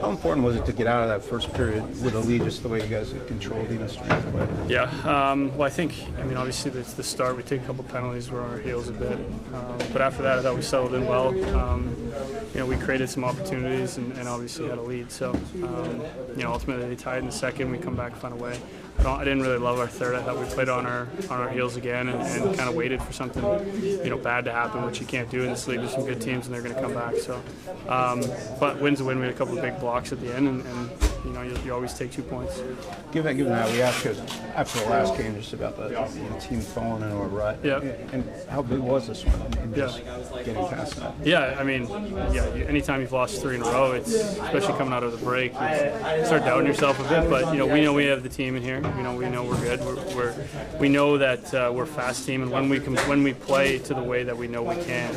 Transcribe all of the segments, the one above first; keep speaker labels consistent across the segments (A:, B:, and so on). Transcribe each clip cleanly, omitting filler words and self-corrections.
A: How important was it to get out of that first period with a lead, just the way you guys had controlled the strength play?
B: Yeah, well, I think, obviously it's the start. We take a couple penalties, we're on our heels a bit. But after that, I thought we settled in well. We created some opportunities and obviously had a lead. So, ultimately they tied in the second. We come back and find a way. I didn't really love our third. I thought we played on our heels again and kind of waited for something, bad to happen, which you can't do in this league. There's some good teams and they're going to come back. So, but win's a win. We had a couple of big blocks at the end, and you always take 2 points.
A: Given that, we asked you after the last game just about the team falling into a rut.
B: Yeah.
A: And how big was this one in just getting past that?
B: Yeah, anytime you've lost 3 in a row, it's especially coming out of the break, you start doubting yourself a bit. But we know we have the team in here. We know we're good. We know that we're a fast team, and when we play to the way that we know we can,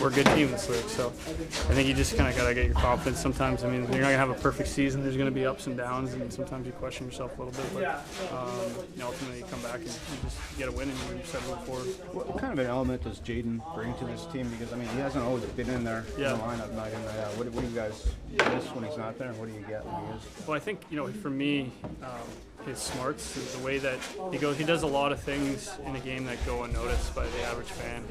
B: we're a good team in this league. So I think you just kind of got to get your confidence. Sometimes, you're not going to have a perfect season. There's going to be ups and downs, and sometimes you question yourself a little bit. But ultimately, you come back and you just get a win, and you start moving forward.
A: What kind of an element does Jaden bring to this team? Because he hasn't always been in there in the lineup night in night out. What do you guys miss when he's not there, and what do you get when he is?
B: Well, I think for me, his smarts, the way that he does a lot of things in a game that go unnoticed by the average fan.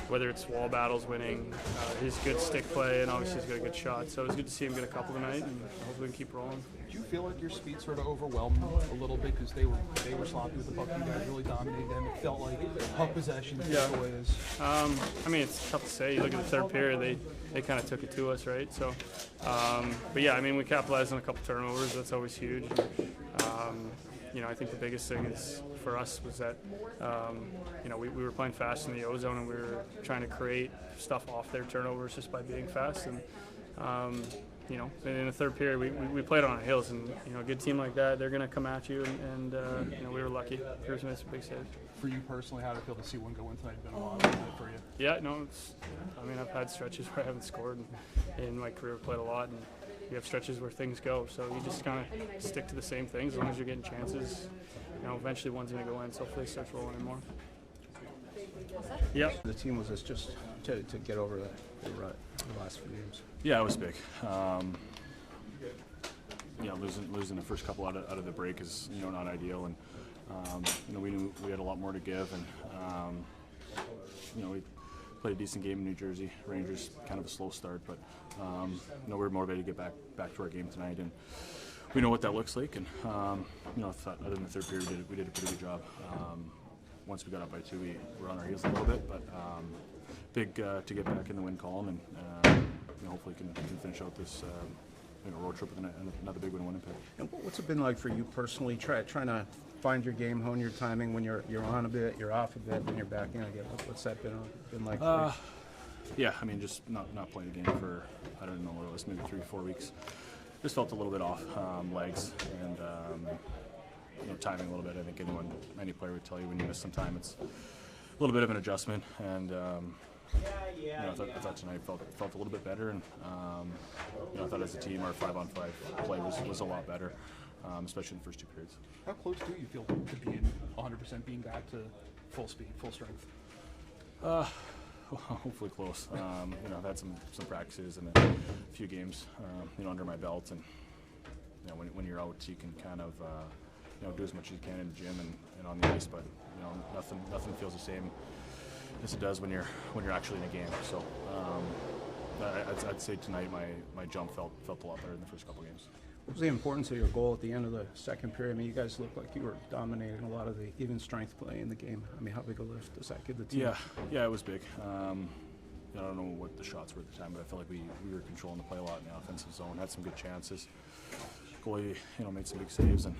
B: Whether it's wall battles, winning, his good stick play, and obviously he's got a good shot. So it was good to see him get a couple tonight, and hopefully we can keep rolling.
C: Do you feel like your speed sort of overwhelmed a little bit because they were sloppy with the puck? You guys really dominated them. It felt like puck possession takeaways.
B: It's tough to say. You look at the third period, they kind of took it to us, right? So, but yeah, we capitalized on a couple turnovers. That's always huge. I think the biggest thing is for us was that we were playing fast in the O zone, and we were trying to create stuff off their turnovers just by being fast. And in the third period, we played on our heels, and a good team like that, they're going to come at you, and we were lucky. Here's made some big saves.
C: For you personally, how did it feel to see one go in tonight? Been a lot of it for you.
B: Yeah, no, I've had stretches where I haven't scored, and in my career I've played a lot, and you have stretches where things go. So you just kind of stick to the same things as long as you're getting chances. Eventually one's going to go in, so hopefully it starts rolling in more. Yep.
A: The team was just to get over the rut the last few games.
D: Yeah, it was big. Losing the first couple out of the break is not ideal, and we knew we had a lot more to give, and we played a decent game in New Jersey. Rangers kind of a slow start, but we were motivated to get back to our game tonight, and we know what that looks like. And other than the third period, we did a pretty good job. Once we got up by 2, we were on our heels a little bit, but big to get back in the win column, and hopefully can finish out this road trip with another big win in Winnipeg.
A: And what's it been like for you personally, trying to find your game, hone your timing when you're on a bit, you're off a bit, then you're back in again? What's that been like for you?
D: Yeah, just not playing the game for, I don't know what it was, maybe 3 or 4 weeks. Just felt a little bit off, legs and timing a little bit. I think any player would tell you when you miss some time, it's a little bit of an adjustment, and I thought tonight felt a little bit better, and I thought as a team our 5-on-5 play was a lot better, especially in the first 2 periods.
C: How close do you feel to being 100%, being back to full speed, full strength?
D: Hopefully close. I've had some practices and a few games under my belt, and when you're out, you can kind of do as much as you can in the gym and on the ice, but nothing feels the same as it does when you're actually in a game. So I'd say tonight my jump felt a lot better in the first couple games.
A: What was the importance of your goal at the end of the second period? You guys looked like you were dominating a lot of the even strength play in the game. How big a lift does that give the team?
D: Yeah, it was big. I don't know what the shots were at the time, but I felt like we were controlling the play a lot in the offensive zone. Had some good chances. Goalie, made some big saves, and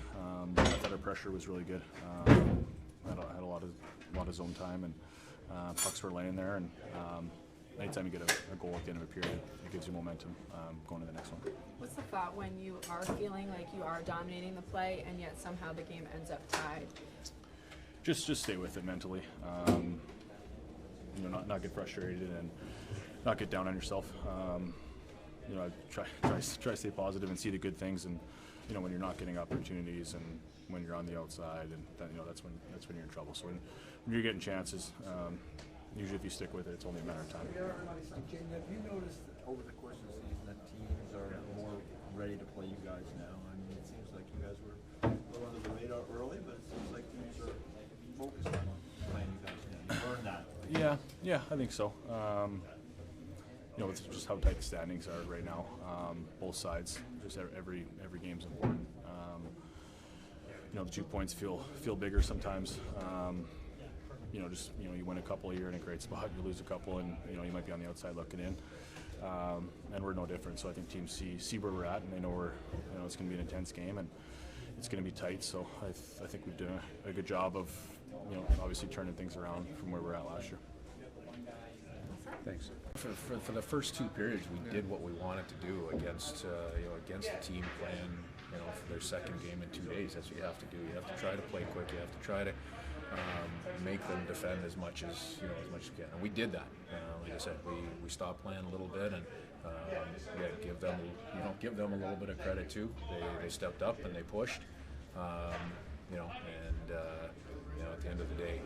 D: I thought our pressure was really good. Had a lot of zone time, and pucks were laying there, and anytime you get a goal at the end of a period, it gives you momentum going to the next one.
E: What's the thought when you are feeling like you are dominating the play and yet somehow the game ends up tied?
D: Just stay with it mentally. Not get frustrated and not get down on yourself. Try to stay positive and see the good things, and when you're not getting opportunities and when you're on the outside, and that's when you're in trouble. So when you're getting chances, usually if you stick with it, it's only a matter of time.
F: Jamie, have you noticed over the course of the season that teams are more guys now. I mean, it seems like you guys were a little under the radar early, but it seems like teams are focused on playing you guys now. You earned that.
D: Yeah, I think so. You know, it's just how tight the standings are right now. Both sides, just every game's important. You know, the 2 points feel bigger sometimes. You know, just you win a couple, you're in a great spot. You lose a couple, and you might be on the outside looking in. And we're no different. So I think teams see where we're at, and they know it's going to be an intense game, and it's going to be tight. So I think we've done a good job of obviously turning things around from where we're at last year.
A: Thanks.
G: For the first 2 periods, we did what we wanted to do against against a team playing for their second game in 2 days. That's what you have to do. You have to try to play quick. You have to try to make them defend as much as you can. And we did that. Like I said, we stopped playing a little bit, and give them a little bit of credit too. They stepped up and they pushed. At the end of the day,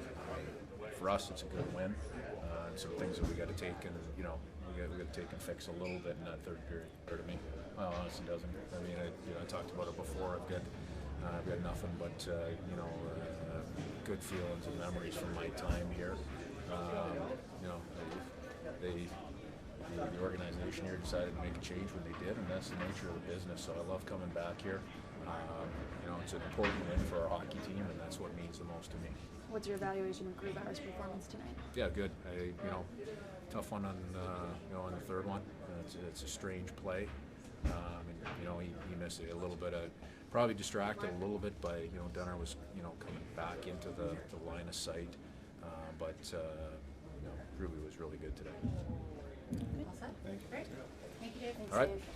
G: for us, it's a good win. Some things that we got to take and we got to take and fix a little bit in that third period. To me, well, honestly, doesn't. I mean, I talked about it before. I've got nothing but good feelings and memories from my time here. The organization here decided to make a change when they did, and that's the nature of the business. So I love coming back here. It's an important win for our hockey team, and that's what means the most to me.
H: What's your evaluation of Grubauer's performance tonight?
G: Yeah, good. Tough one on on the third one. It's a strange play. He missed it a little bit. Probably distracted a little bit by Dunner was coming back into the line of sight. But Ruby was really good today.
H: All set?
F: Thank you.
H: Great. Thank you, Dave.
G: All right. Thank you.